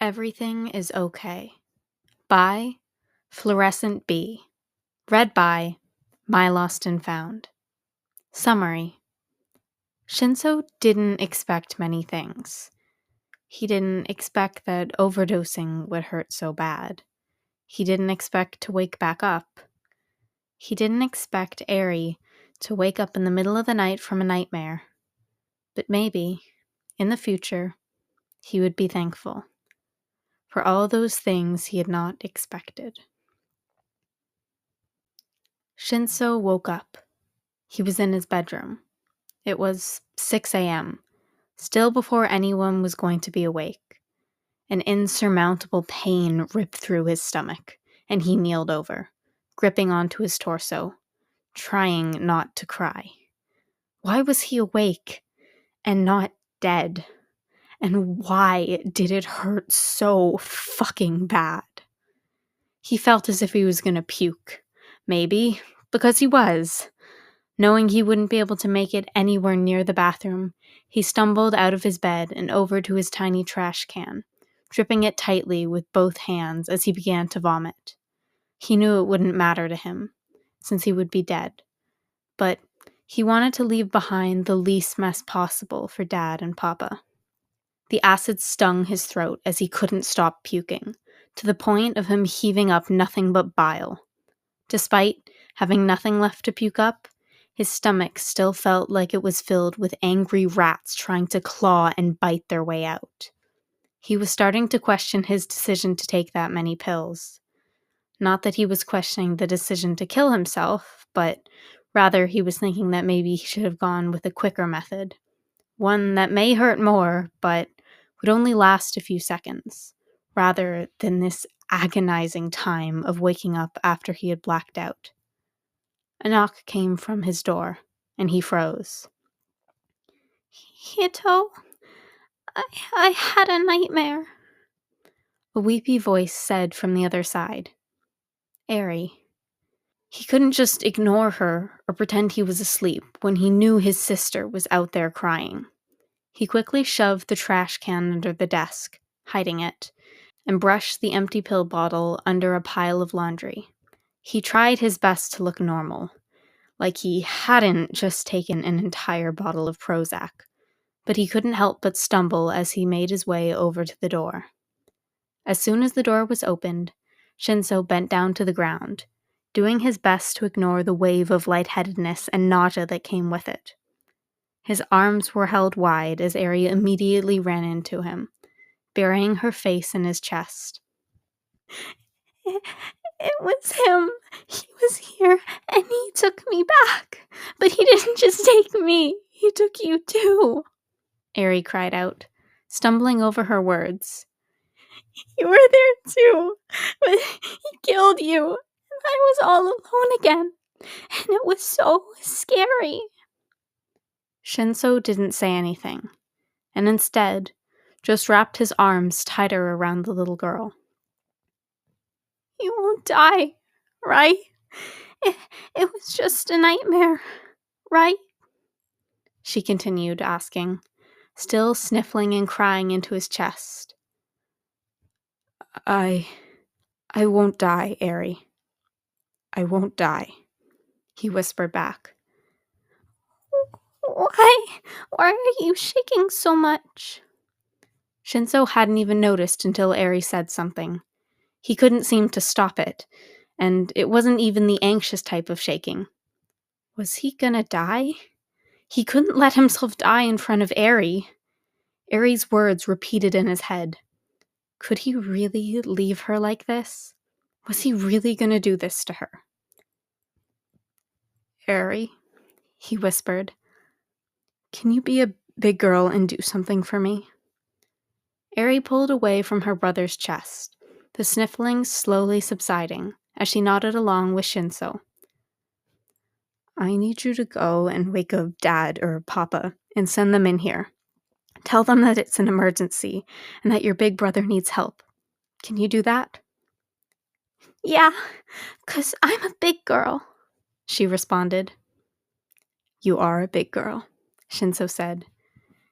Everything is okay. By Fluorescent Bee. Read by My Lost and Found. Summary. Shinso didn't expect many things. He didn't expect that overdosing would hurt so bad. He didn't expect to wake back up. He didn't expect Arie to wake up in the middle of the night from a nightmare. But maybe, in the future, he would be thankful for all those things he had not expected. Shinso woke up. He was in his bedroom. It was 6 a.m., still before anyone was going to be awake. An insurmountable pain ripped through his stomach, and he kneeled over, gripping onto his torso, trying not to cry. Why was he awake and not dead? And why did it hurt so fucking bad? He felt as if he was going to puke. Maybe because he was. Knowing he wouldn't be able to make it anywhere near the bathroom, he stumbled out of his bed and over to his tiny trash can, gripping it tightly with both hands as he began to vomit. He knew it wouldn't matter to him, since he would be dead. But he wanted to leave behind the least mess possible for Dad and Papa. The acid stung his throat as he couldn't stop puking, to the point of him heaving up nothing but bile. Despite having nothing left to puke up, his stomach still felt like it was filled with angry rats trying to claw and bite their way out. He was starting to question his decision to take that many pills. Not that he was questioning the decision to kill himself, but rather he was thinking that maybe he should have gone with a quicker method. One that may hurt more, but would only last a few seconds, rather than this agonizing time of waking up after he had blacked out. A knock came from his door, and he froze. "Hito, I had a nightmare," a weepy voice said from the other side. Arie. He couldn't just ignore her or pretend he was asleep when he knew his sister was out there crying. He quickly shoved the trash can under the desk, hiding it, and brushed the empty pill bottle under a pile of laundry. He tried his best to look normal, like he hadn't just taken an entire bottle of Prozac, but he couldn't help but stumble as he made his way over to the door. As soon as the door was opened, Shinso bent down to the ground, doing his best to ignore the wave of lightheadedness and nausea that came with it. His arms were held wide as Arie immediately ran into him, burying her face in his chest. It was him. He was here, and he took me back. But he didn't just take me. He took you too, Arie cried out, stumbling over her words. You were there too, but he killed you, and I was all alone again, and it was so scary. Shinso didn't say anything, and instead just wrapped his arms tighter around the little girl. You won't die, right? It was just a nightmare, right? She continued asking, still sniffling and crying into his chest. I won't die, Arie. I won't die, he whispered back. Why are you shaking so much? Shinso hadn't even noticed until Arie said something. He couldn't seem to stop it, and it wasn't even the anxious type of shaking. Was he gonna die? He couldn't let himself die in front of Arie. Arie's words repeated in his head. Could he really leave her like this? Was he really gonna do this to her? Arie, he whispered, can you be a big girl and do something for me? Arie pulled away from her brother's chest, the sniffling slowly subsiding as she nodded along with Shinso. I need you to go and wake up Dad or Papa and send them in here. Tell them that it's an emergency and that your big brother needs help. Can you do that? Yeah, 'cause I'm a big girl, she responded. You are a big girl, Shinso said.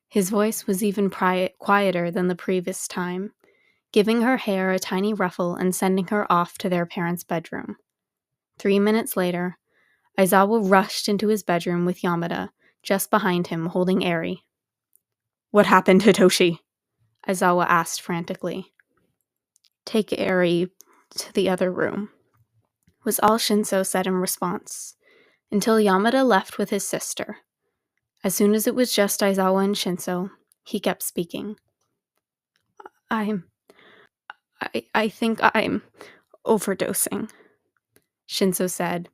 His voice was even quieter than the previous time. giving her hair a tiny ruffle and sending her off to their parents' bedroom. 3 minutes later, Aizawa rushed into his bedroom with Yamada just behind him, holding Arie. "What happened, Hitoshi?" Aizawa asked frantically. "Take Arie to the other room," was all Shinso said in response, until Yamada left with his sister. As soon as it was just Aizawa and Shinso, he kept speaking. I think I'm overdosing," Shinso said,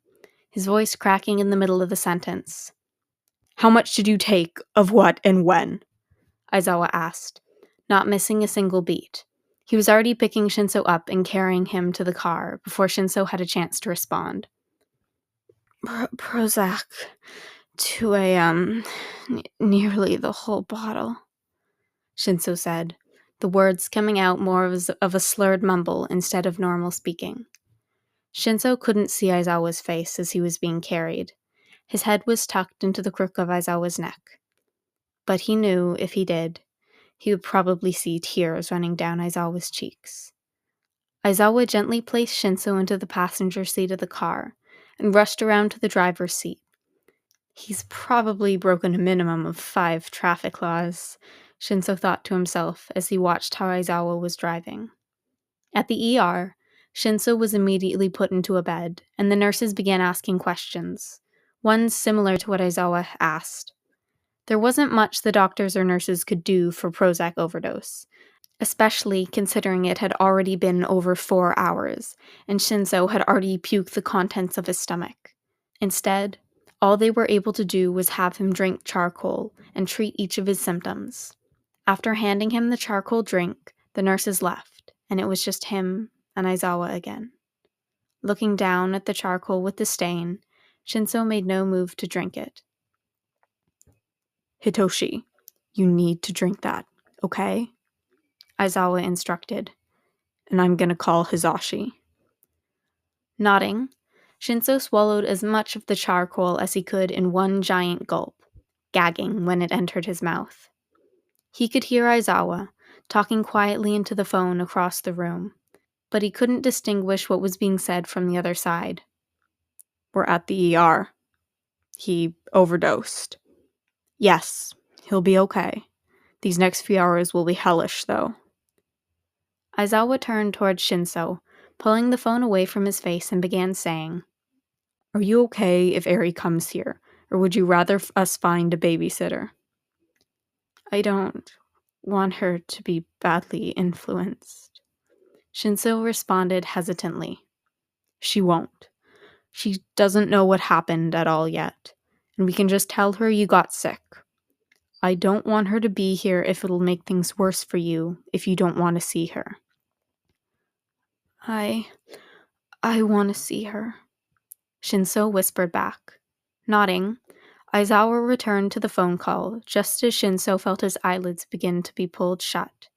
his voice cracking in the middle of the sentence. "How much did you take, of what, and when?" Aizawa asked, not missing a single beat. He was already picking Shinso up and carrying him to the car before Shinso had a chance to respond. Prozac, 2 a.m., nearly the whole bottle," Shinso said, the words coming out more of a slurred mumble instead of normal speaking. Shinso couldn't see Aizawa's face as he was being carried. His head was tucked into the crook of Aizawa's neck. But he knew, if he did, he would probably see tears running down Aizawa's cheeks. Aizawa gently placed Shinso into the passenger seat of the car and rushed around to the driver's seat. "He's probably broken a minimum of 5 traffic laws," Shinso thought to himself as he watched how Aizawa was driving. At the ER, Shinso was immediately put into a bed, and the nurses began asking questions, one similar to what Aizawa asked. There wasn't much the doctors or nurses could do for Prozac overdose, especially considering it had already been over 4 hours, and Shinso had already puked the contents of his stomach. Instead, all they were able to do was have him drink charcoal and treat each of his symptoms. After handing him the charcoal drink, the nurses left, and it was just him and Aizawa again. Looking down at the charcoal with the stain, Shinso made no move to drink it. "Hitoshi, you need to drink that, okay?" Aizawa instructed. "And I'm gonna call Hizashi." Nodding, Shinso swallowed as much of the charcoal as he could in one giant gulp, gagging when it entered his mouth. He could hear Aizawa talking quietly into the phone across the room, but he couldn't distinguish what was being said from the other side. "We're at the ER. He overdosed. Yes, he'll be okay. These next few hours will be hellish, though." Aizawa turned towards Shinso, pulling the phone away from his face, and began saying, "Are you okay if Arie comes here, or would you rather us find a babysitter?" "I don't want her to be badly influenced," Shinso responded hesitantly. "She won't. She doesn't know what happened at all yet, and we can just tell her you got sick. I don't want her to be here if it'll make things worse for you if you don't want to see her." I want to see her," Shinso whispered back. Nodding, Aizawa returned to the phone call just as Shinso felt his eyelids begin to be pulled shut.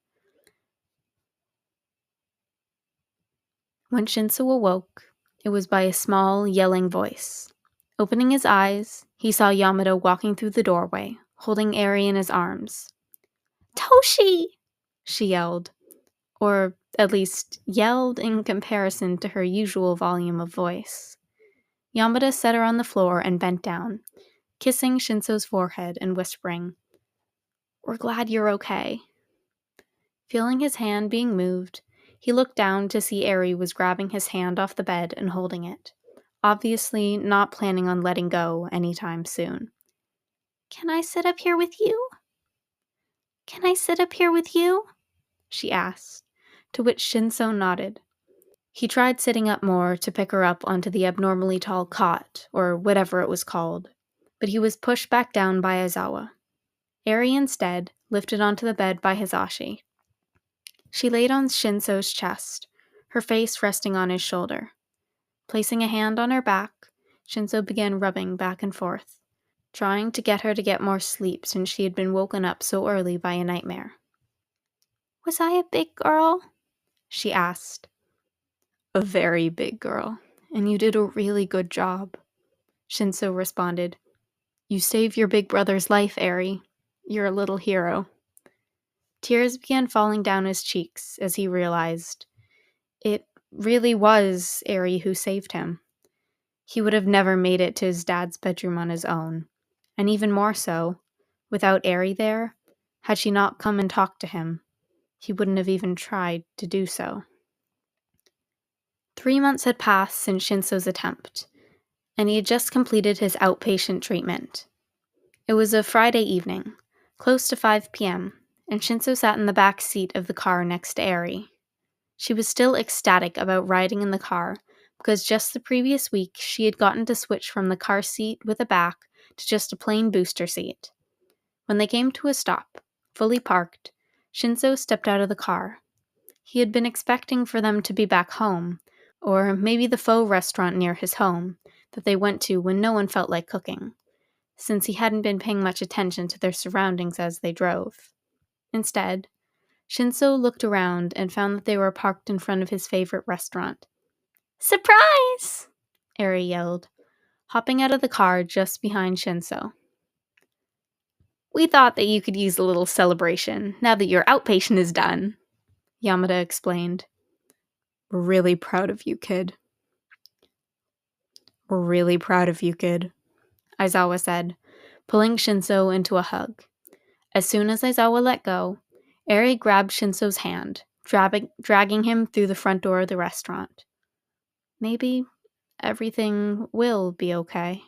When Shinso awoke, it was by a small, yelling voice. Opening his eyes, he saw Yamada walking through the doorway, holding Arie in his arms. "Toshi!" she yelled, or at least yelled in comparison to her usual volume of voice. Yamada set her on the floor and bent down, kissing Shinso's forehead and whispering, "We're glad you're okay." Feeling his hand being moved, he looked down to see Arie was grabbing his hand off the bed and holding it, obviously not planning on letting go anytime soon. "Can I sit up here with you? Can I sit up here with you?" she asked, to which Shinso nodded. He tried sitting up more to pick her up onto the abnormally tall cot, or whatever it was called, but he was pushed back down by Aizawa. Arie instead lifted onto the bed by Hizashi. She laid on Shinso's chest, her face resting on his shoulder. Placing a hand on her back, Shinso began rubbing back and forth, trying to get her to get more sleep since she had been woken up so early by a nightmare. "Was I a big girl?" she asked. "A very big girl, and you did a really good job," Shinso responded. "You saved your big brother's life, Arie. You're a little hero." Tears began falling down his cheeks as he realized it really was Arie who saved him. He would have never made it to his dad's bedroom on his own, and even more so, without Arie there, had she not come and talked to him, he wouldn't have even tried to do so. 3 months had passed since Shinso's attempt, and he had just completed his outpatient treatment. It was a Friday evening, close to 5 p.m., and Shinso sat in the back seat of the car next to Arie. She was still ecstatic about riding in the car because just the previous week she had gotten to switch from the car seat with a back to just a plain booster seat. When they came to a stop, fully parked, Shinso stepped out of the car. He had been expecting for them to be back home, or maybe the pho restaurant near his home that they went to when no one felt like cooking, since he hadn't been paying much attention to their surroundings as they drove. Instead, Shinso looked around and found that they were parked in front of his favorite restaurant. "Surprise!" Arie yelled, hopping out of the car just behind Shinso. "We thought that you could use a little celebration now that your outpatient is done," Yamada explained. "We're really proud of you, kid." "We're really proud of you, kid," Aizawa said, pulling Shinso into a hug. As soon as Aizawa let go, Arie grabbed Shinso's hand, dragging him through the front door of the restaurant. Maybe everything will be okay.